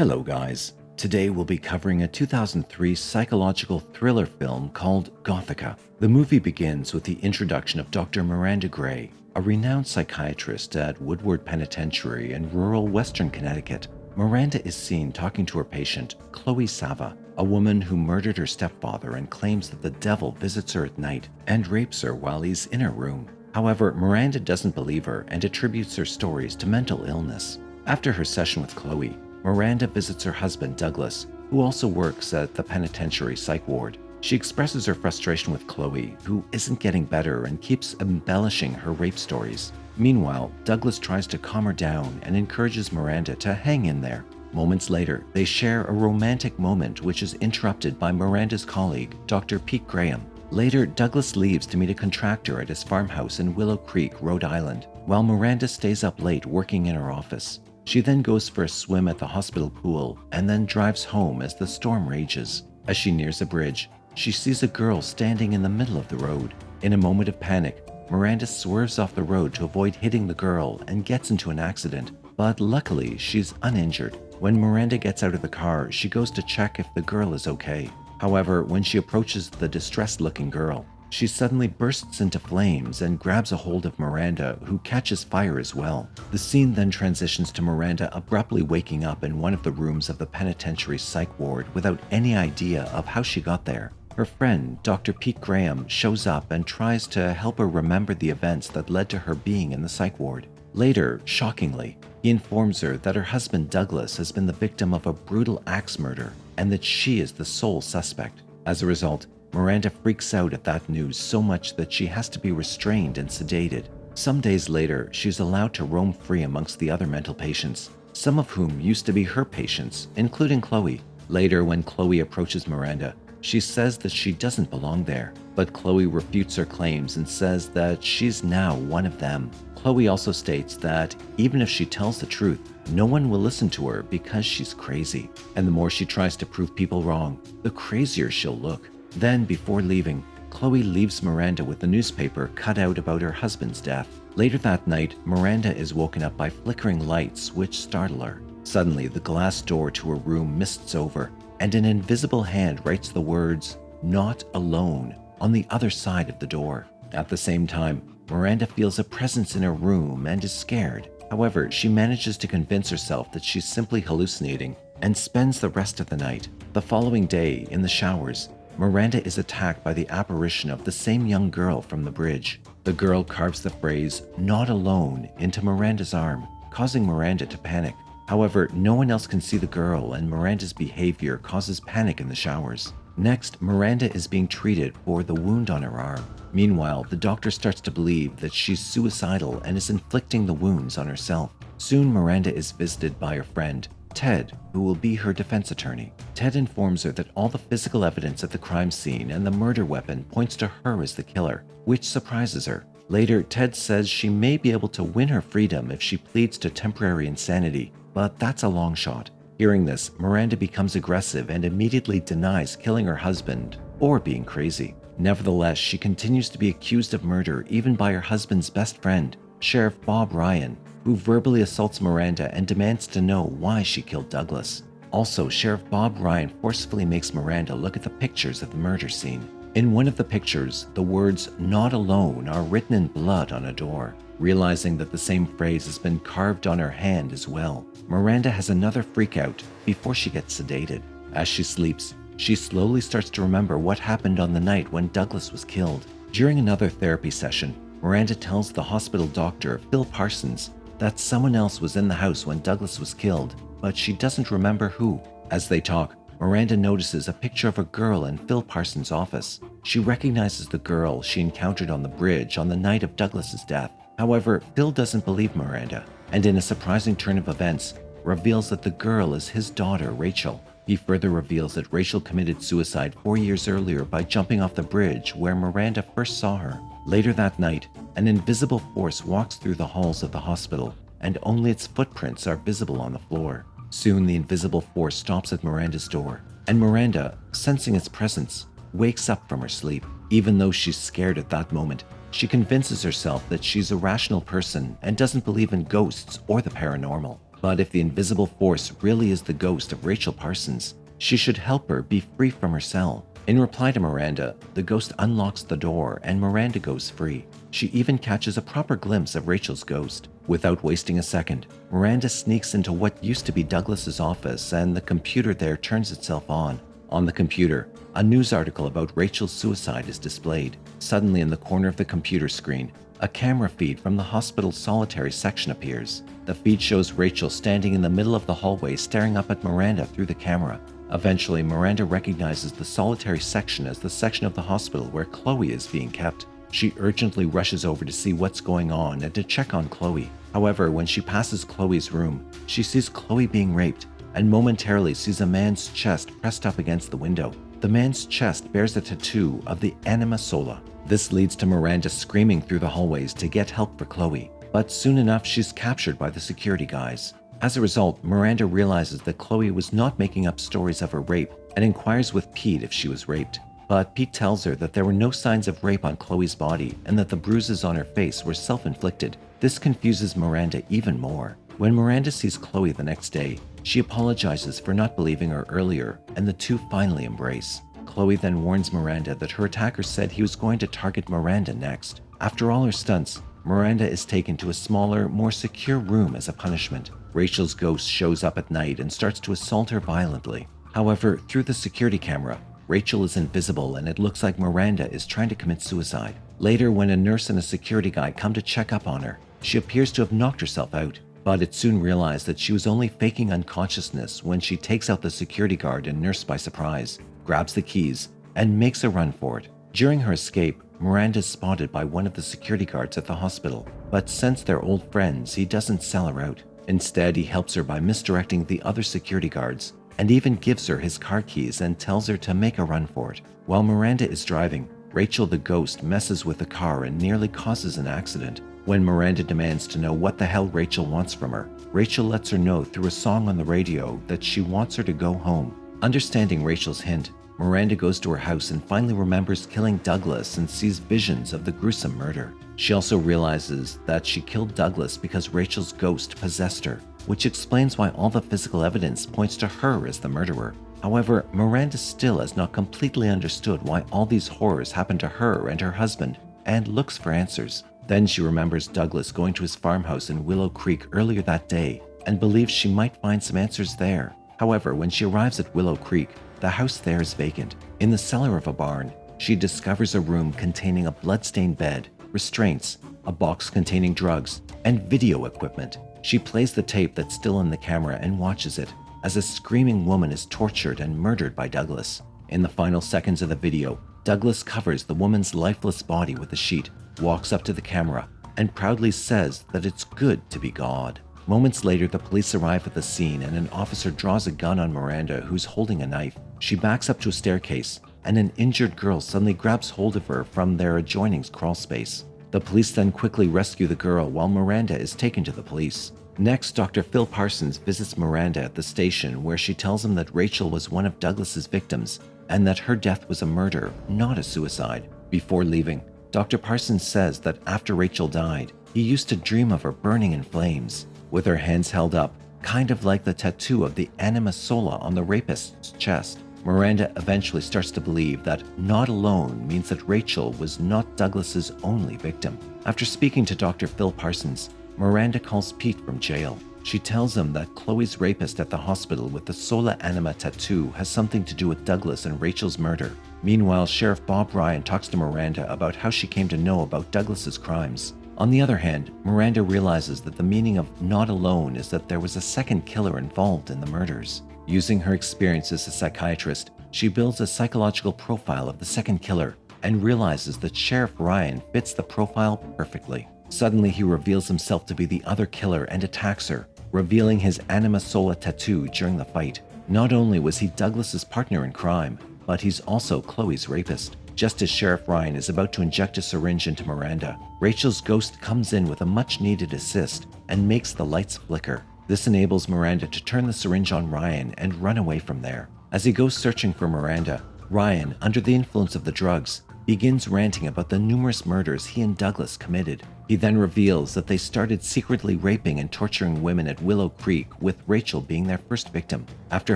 Hello guys, today we'll be covering a 2003 psychological thriller film called Gothica. The movie begins with the introduction of Dr. Miranda Gray, a renowned psychiatrist at Woodward Penitentiary in rural western Connecticut. Miranda is seen talking to her patient, Chloe Sava, a woman who murdered her stepfather and claims that the devil visits her at night and rapes her while he's in her room. However, Miranda doesn't believe her and attributes her stories to mental illness. After her session with Chloe, Miranda visits her husband, Douglas, who also works at the penitentiary psych ward. She expresses her frustration with Chloe, who isn't getting better and keeps embellishing her rape stories. Meanwhile, Douglas tries to calm her down and encourages Miranda to hang in there. Moments later, they share a romantic moment which is interrupted by Miranda's colleague, Dr. Pete Graham. Later, Douglas leaves to meet a contractor at his farmhouse in Willow Creek, Rhode Island, while Miranda stays up late working in her office. She then goes for a swim at the hospital pool and then drives home as the storm rages. As she nears a bridge, she sees a girl standing in the middle of the road. In a moment of panic, Miranda swerves off the road to avoid hitting the girl and gets into an accident, but luckily she's uninjured. When Miranda gets out of the car, she goes to check if the girl is okay. However, when she approaches the distressed-looking girl, she suddenly bursts into flames and grabs a hold of Miranda, who catches fire as well. The scene then transitions to Miranda abruptly waking up in one of the rooms of the penitentiary psych ward without any idea of how she got there. Her friend, Dr. Pete Graham, shows up and tries to help her remember the events that led to her being in the psych ward. Later, shockingly, he informs her that her husband Douglas has been the victim of a brutal axe murder and that she is the sole suspect. As a result, Miranda freaks out at that news so much that she has to be restrained and sedated. Some days later, she's allowed to roam free amongst the other mental patients, some of whom used to be her patients, including Chloe. Later, when Chloe approaches Miranda, she says that she doesn't belong there, but Chloe refutes her claims and says that she's now one of them. Chloe also states that even if she tells the truth, no one will listen to her because she's crazy, and the more she tries to prove people wrong, the crazier she'll look. Then, before leaving, Chloe leaves Miranda with the newspaper cut out about her husband's death. Later that night, Miranda is woken up by flickering lights which startle her. Suddenly, the glass door to her room mists over, and an invisible hand writes the words, "Not alone," on the other side of the door. At the same time, Miranda feels a presence in her room and is scared. However, she manages to convince herself that she's simply hallucinating and spends the rest of the night. The following day, in the showers, Miranda is attacked by the apparition of the same young girl from the bridge. The girl carves the phrase, "Not alone," into Miranda's arm, causing Miranda to panic. However, no one else can see the girl, and Miranda's behavior causes panic in the showers. Next, Miranda is being treated for the wound on her arm. Meanwhile, the doctor starts to believe that she's suicidal and is inflicting the wounds on herself. Soon, Miranda is visited by her friend, Ted, who will be her defense attorney. Ted informs her that all the physical evidence at the crime scene and the murder weapon points to her as the killer, which surprises her. Later, Ted says she may be able to win her freedom if she pleads to temporary insanity, but that's a long shot. Hearing this, Miranda becomes aggressive and immediately denies killing her husband or being crazy. Nevertheless, she continues to be accused of murder even by her husband's best friend, Sheriff Bob Ryan, who verbally assaults Miranda and demands to know why she killed Douglas. Also, Sheriff Bob Ryan forcefully makes Miranda look at the pictures of the murder scene. In one of the pictures, the words "Not alone" are written in blood on a door. Realizing that the same phrase has been carved on her hand as well, Miranda has another freakout before she gets sedated. As she sleeps, she slowly starts to remember what happened on the night when Douglas was killed. During another therapy session, Miranda tells the hospital doctor, Phil Parsons, that someone else was in the house when Douglas was killed, but she doesn't remember who. As they talk, Miranda notices a picture of a girl in Phil Parsons' office. She recognizes the girl she encountered on the bridge on the night of Douglas's death. However, Phil doesn't believe Miranda, and in a surprising turn of events, reveals that the girl is his daughter, Rachel. He further reveals that Rachel committed suicide 4 years earlier by jumping off the bridge where Miranda first saw her. Later that night, an invisible force walks through the halls of the hospital, and only its footprints are visible on the floor. Soon, the invisible force stops at Miranda's door, and Miranda, sensing its presence, wakes up from her sleep. Even though she's scared at that moment, she convinces herself that she's a rational person and doesn't believe in ghosts or the paranormal. But if the invisible force really is the ghost of Rachel Parsons, she should help her be free from her cell. In reply to Miranda, the ghost unlocks the door and Miranda goes free. She even catches a proper glimpse of Rachel's ghost. Without wasting a second, Miranda sneaks into what used to be Douglas's office, and the computer there turns itself on. On the computer, a news article about Rachel's suicide is displayed. Suddenly, in the corner of the computer screen, a camera feed from the hospital's solitary section appears. The feed shows Rachel standing in the middle of the hallway staring up at Miranda through the camera. Eventually, Miranda recognizes the solitary section as the section of the hospital where Chloe is being kept. She urgently rushes over to see what's going on and to check on Chloe. However, when she passes Chloe's room, she sees Chloe being raped and momentarily sees a man's chest pressed up against the window. The man's chest bears a tattoo of the anima sola. This leads to Miranda screaming through the hallways to get help for Chloe, but soon enough she's captured by the security guys. As a result, Miranda realizes that Chloe was not making up stories of her rape and inquires with Pete if she was raped. But Pete tells her that there were no signs of rape on Chloe's body and that the bruises on her face were self-inflicted. This confuses Miranda even more. When Miranda sees Chloe the next day, she apologizes for not believing her earlier, and the two finally embrace. Chloe then warns Miranda that her attacker said he was going to target Miranda next. After all her stunts, Miranda is taken to a smaller, more secure room as a punishment. Rachel's ghost shows up at night and starts to assault her violently. However, through the security camera, Rachel is invisible and it looks like Miranda is trying to commit suicide. Later, when a nurse and a security guy come to check up on her, she appears to have knocked herself out. But it's soon realized that she was only faking unconsciousness when she takes out the security guard and nurse by surprise, grabs the keys, and makes a run for it. During her escape, Miranda is spotted by one of the security guards at the hospital, but since they're old friends, he doesn't sell her out. Instead, he helps her by misdirecting the other security guards, and even gives her his car keys and tells her to make a run for it. While Miranda is driving, Rachel the ghost messes with the car and nearly causes an accident. When Miranda demands to know what the hell Rachel wants from her, Rachel lets her know through a song on the radio that she wants her to go home. Understanding Rachel's hint, Miranda goes to her house and finally remembers killing Douglas and sees visions of the gruesome murder. She also realizes that she killed Douglas because Rachel's ghost possessed her, which explains why all the physical evidence points to her as the murderer. However, Miranda still has not completely understood why all these horrors happened to her and her husband, and looks for answers. Then she remembers Douglas going to his farmhouse in Willow Creek earlier that day and believes she might find some answers there. However, when she arrives at Willow Creek, the house there is vacant. In the cellar of a barn, she discovers a room containing a bloodstained bed, restraints, a box containing drugs, and video equipment. She plays the tape that's still in the camera and watches it as a screaming woman is tortured and murdered by Douglas. In the final seconds of the video, Douglas covers the woman's lifeless body with a sheet, walks up to the camera, and proudly says that it's good to be God. Moments later, the police arrive at the scene and an officer draws a gun on Miranda, who's holding a knife. She backs up to a staircase, and an injured girl suddenly grabs hold of her from their adjoining crawl space. The police then quickly rescue the girl while Miranda is taken to the police. Next, Dr. Phil Parsons visits Miranda at the station, where she tells him that Rachel was one of Douglas's victims and that her death was a murder, not a suicide. Before leaving, Dr. Parsons says that after Rachel died, he used to dream of her burning in flames, with her hands held up, kind of like the tattoo of the anima sola on the rapist's chest. Miranda eventually starts to believe that not alone means that Rachel was not Douglas's only victim. After speaking to Dr. Phil Parsons, Miranda calls Pete from jail. She tells him that Chloe's rapist at the hospital with the sola anima tattoo has something to do with Douglas and Rachel's murder. Meanwhile, Sheriff Bob Ryan talks to Miranda about how she came to know about Douglas's crimes. On the other hand, Miranda realizes that the meaning of not alone is that there was a second killer involved in the murders. Using her experience as a psychiatrist, she builds a psychological profile of the second killer and realizes that Sheriff Ryan fits the profile perfectly. Suddenly, he reveals himself to be the other killer and attacks her, revealing his anima sola tattoo during the fight. Not only was he Douglas's partner in crime, but he's also Chloe's rapist. Just as Sheriff Ryan is about to inject a syringe into Miranda, Rachel's ghost comes in with a much-needed assist and makes the lights flicker. This enables Miranda to turn the syringe on Ryan and run away from there. As he goes searching for Miranda, Ryan, under the influence of the drugs, begins ranting about the numerous murders he and Douglas committed. He then reveals that they started secretly raping and torturing women at Willow Creek, with Rachel being their first victim. After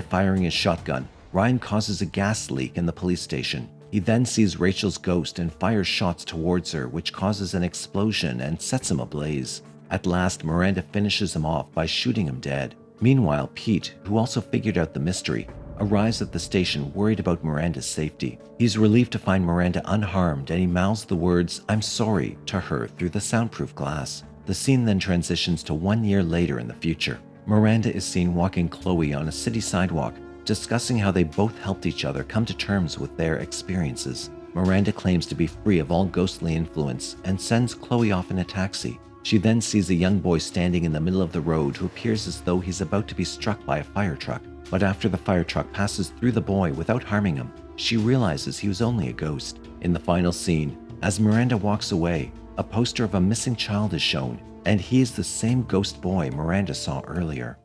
firing his shotgun, Ryan causes a gas leak in the police station. He then sees Rachel's ghost and fires shots towards her, which causes an explosion and sets him ablaze. At last, Miranda finishes him off by shooting him dead. Meanwhile, Pete, who also figured out the mystery, arrives at the station worried about Miranda's safety. He's relieved to find Miranda unharmed, and he mouths the words, "I'm sorry," to her through the soundproof glass. The scene then transitions to 1 year later in the future. Miranda is seen walking Chloe on a city sidewalk, discussing how they both helped each other come to terms with their experiences. Miranda claims to be free of all ghostly influence and sends Chloe off in a taxi. She then sees a young boy standing in the middle of the road who appears as though he's about to be struck by a fire truck. But after the fire truck passes through the boy without harming him, she realizes he was only a ghost. In the final scene, as Miranda walks away, a poster of a missing child is shown, and he is the same ghost boy Miranda saw earlier.